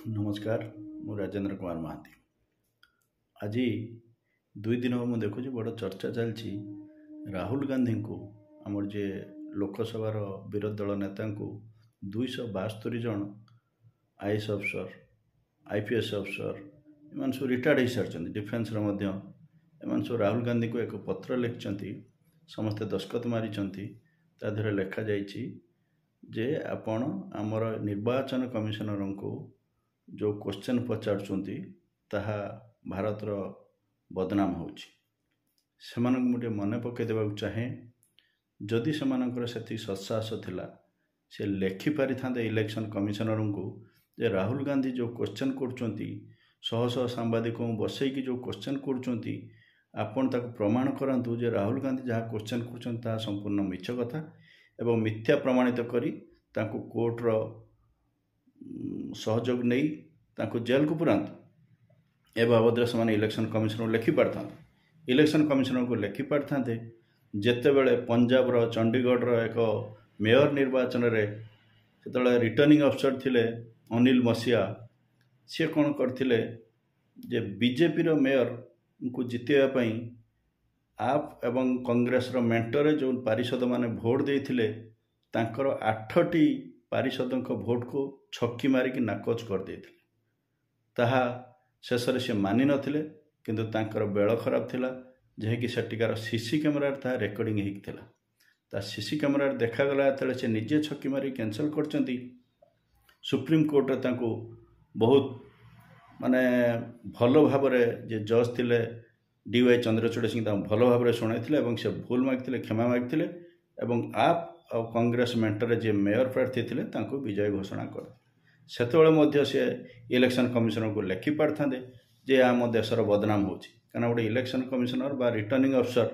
नमस्कार मु राजेंद्र कुमार महांती आज 2 दिन हम देखुची बड़ चर्चा चलती राहुल गांधी को आमर जे लोकसभार विरोधी दल नेता को 272 जन आईएएस अफसर आईपीएस अफसर एम सब रिटायर्ड हो सारी डिफेन्स सब राहुल गांधी को एक पत्र लिखिं समस्ते दस्खत मारी तादेह लिखा जाइए जे आपण आमर निर्वाचन कमिशनर को जो क्वेश्चन पचारुंती ताहा भारतर बदनाम होची से मन पकई देवा चाहे जदि से सत्साहस थिला से लेखिपारि था इलेक्शन कमिशनर को जे राहुल गांधी जो क्वेश्चन करचंती शह शह सांबादिक बसईकी जो क्वेश्चन करचंती आपण ताको प्रमाण करंतु जे राहुल गांधी जहाँ क्वेश्चन कर संपूर्ण मिछ कथा एवं मिथ्या प्रमाणित करी ताको कोर्टर सहयोग नहीं ताको जेल को पुरांतु ए बाबद से इलेक्शन कमिशनर लिखि पारता इलेक्शन कमिशनर को लिखि पारता जितेबले पंजाब चंडीगढ़ एक मेयर निर्वाचन रे से रिटर्निंग अफसर थिले अनिल मसीहा सी कौन करथिले जे बीजेपी रो मेयर को जितेबाई आप एवं कांग्रेस रो मेंटर जो पारिषद माने भोट देइथिले तांकर 8टी पारिषदों भोट को छक्की मारिकी नाकोच कर देइथिले ताहा शेषर से मानि नथिले किंतु तांकर बेल खराब थिला जेकि सेटिकार सीसी कैमेरा ता रेकर्डिंग होइथिला ता सीसी कैमेरा देखागला तले से निजे छक्की मारी कैंसल करचंती सुप्रीम कोर्ट रे तांको बहुत माने भलो भाव जे जज थिले डीवाई चंद्रचूड़ सिंह भल भाव शुणाई से भूल मागिले क्षमा मागिले आप और कांग्रेस मेंटर जे मेयर प्रार्थी थे विजय घोषणा कर से सी इलेक्शन कमिशनर को लिखि पारता जे आम देशर बदनाम होना गोटे इलेक्शन कमिशनर बा रिटर्निंग अफसर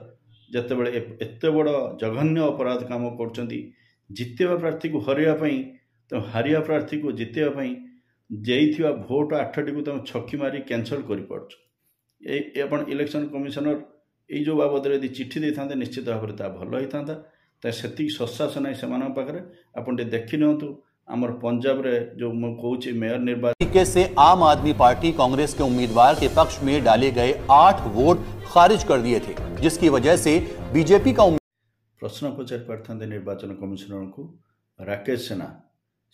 जितेबले एत बड़ जघन्य अपराध काम कर जितेबा प्रार्थी को हरवाई तो हारिया प्रार्थी को जितेबाई जेइथिबा भोट 8टी को तुम छक्की मारी कैंसल कर पार्छ इलेक्शन कमिशनर ये जो बाबद यदि चिठी दे था निश्चित भाव में भल होता से सत्साहस ना से पाखे आप देखी नियंतु आमर पंजाब रे जो कहूँ मेयर निर्वाचन से आम आदमी पार्टी कांग्रेस के उम्मीदवार के पक्ष में डाले गए 8 वोट खारिज कर दिए थे जिसकी वजह से बीजेपी का प्रश्न पचार पारता निर्वाचन कमिशनर को राकेश सिन्हा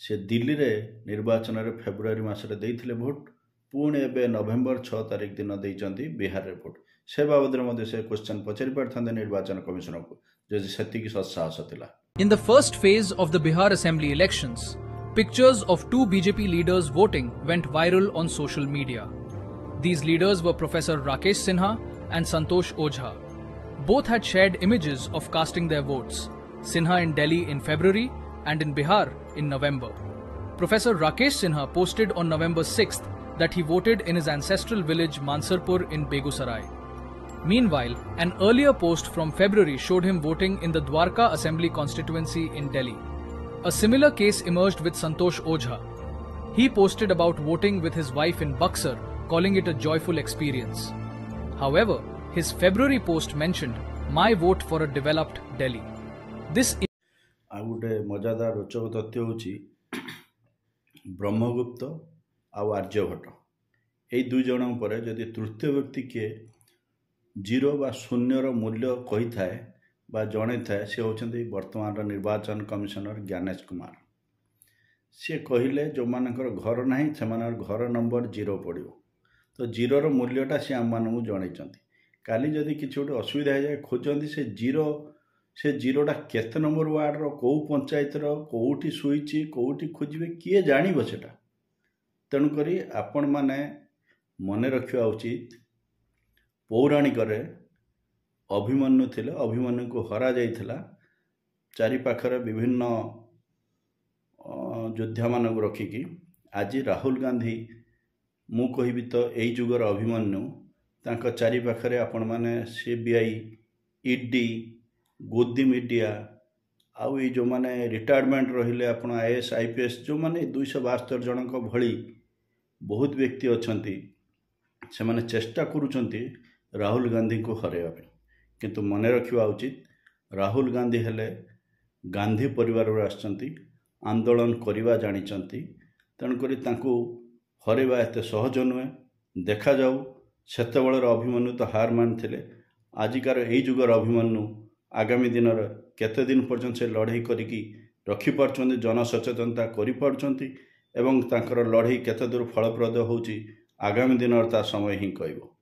से दिल्ली रे निर्वाचन रे फेब्रुआरी मासरे देइथिले भोट पुणे एबे नवेम्बर 6 तारिख दिन देइचंती बिहार रे भोट से बाबद रे से क्वेश्चन पचारि पारता निर्वाचन कमिशनर को जदि सेतिकी सत्साहस थिला। In the first phase of the Bihar Assembly elections, pictures of 2 BJP leaders voting went viral on social media. These leaders were Professor Rakesh Sinha and Santosh Ojha. Both had shared images of casting their votes, Sinha in Delhi in February and in Bihar in November. Professor Rakesh Sinha posted on November 6th that he voted in his ancestral village Mansarpur in Begusarai. Meanwhile, an earlier post from February showed him voting in the Dwarka Assembly constituency in Delhi. A similar case emerged with Santosh Ojha. He posted about voting with his wife in Buxar, calling it a joyful experience. However, his February post mentioned, "My vote for a developed Delhi." This गोटे मजादार रोचक तथ्य होची ब्रह्मगुप्त आउ आर्यभट्ट यही 2 जन पर जदि तृतीय व्यक्ति किए 0 बा शून्यर मूल्य कही थाए बा जड़े थाए सी होचंदी वर्तमान निर्वाचन कमिशनर ज्ञानेश कुमार सी कहले जो मानकर घर नहीं से घर नंबर 0 पड़ो तो 0 मूल्यटा सी आम मानू जन काली जदि किसी गोटे असुविधा हो जाए खोजती से 0टा केते नंबर वार्ड रो कौ पंचायत कौटी शुई कौटी खोजे किए जान सेटा तेणुक आपण मैने मन रखा उचित पौराणिक अभिमन्यु थिले अभिमन्यु को हरा जाइथिला चारि पाखरे विभिन्न योद्धा मान रखिकी आज राहुल गांधी मु कहबी तो यही जुगर अभिमन्यु तांका चारि पाखरे आपण माने सीबीआई ईडी गोदी मीडिया आउ ये जो माने रिटायरमेंट रहिले आपण आईएएस आईपीएस जो माने 272 जनक भली बहुत व्यक्ति अछंती से माने चेष्टा करूचंती राहुल गांधी को हरैया किंतु मन रखा उचित राहुल गांधी हेले गांधी परिवार आसचंती आंदोलन करवा जानिचंती तेणुकरी तांको हरवा एत सहज नुहे देखाऊ सेतबेलर अभिमन्यु तो हार मानिथिले आजिकार यही जुगर अभिमन्यु आगामी दिन केते दिन पर्यंत से लड़ाई करिकी रखिपार्चंती जनसचेतनता करिपार्चंती एवं तांकर लड़ाई केते दूर फलप्रद होउची आगामी दिन ता समय ही कहब।